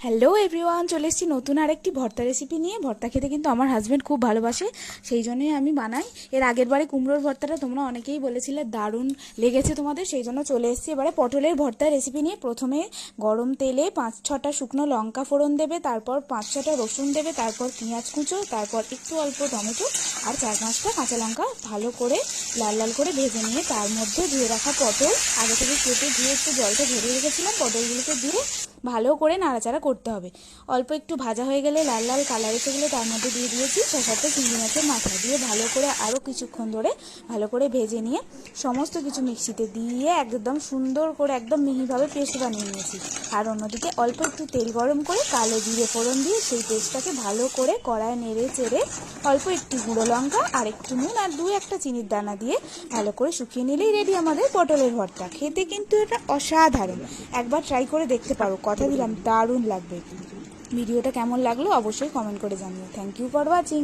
Hello everyone, চলে এসেছি নতুন আরেকটি ভর্তা রেসিপি নিয়ে। ভর্তা খেতে কিন্তু আমার হাজব্যান্ড খুব ভালোবাসে, সেই জন্যই আমি বানাই। এর আগের বারে কুমড়োর ভর্তাটা তোমরা অনেকেই বলেছিলে দারুণ লেগেছে তোমাদের, সেই জন্য চলে এসেছি এবারে পটলের ভর্তার রেসিপি নিয়ে। প্রথমে গরম তেলে 5-6টা শুকনো লঙ্কা ফোড়ন দেবে, তারপর 5-6টা রসুন দেবে, তারপর পেঁয়াজ কুচো, তারপর একটু অল্প টমেটো আর 4-5টা কাঁচা লঙ্কা ভালো করে লাল লাল করে ভেজে নিয়ে তার মধ্যে ধুয়ে রাখা পটল আগে থেকে কেটে ধুয়ে একটু জলটা ঝরিয়ে রেখেছিলাম, পটলগুলোকে দিয়ে ভালো করে নাড়াচাড়া করতে হবে। অল্প একটু ভাজা হয়ে গেলে লাল লাল কালার এসে গেলে তার মধ্যে দিয়ে দিয়েছি 6-7টা চিংড়ি মাছের মাথা দিয়ে ভালো করে আরও কিছুক্ষণ ধরে ভালো করে ভেজে নিয়ে সমস্ত কিছু মিক্সিতে দিয়ে একদম সুন্দর করে একদম মিহিভাবে পেস্ট বানিয়ে নিয়েছি। আর অন্যদিকে অল্প একটু তেল গরম করে কালো জিরে ফোড়ন দিয়ে সেই পেস্টটাকে ভালো করে কড়ায় নেড়ে চেড়ে অল্প একটু গুঁড়ো লঙ্কা আর একটু নুন আর 2-1টা চিনির দানা দিয়ে ভালো করে শুকিয়ে নিলেই রেডি আমাদের পটলের ভর্তা। খেতে কিন্তু এটা অসাধারণ, একবার ট্রাই করে দেখতে পারো, কথা দিলাম দারুণ লাগবে। ভিডিওটা কেমন লাগলো অবশ্যই কমেন্ট করে জানিও। Thank you for watching.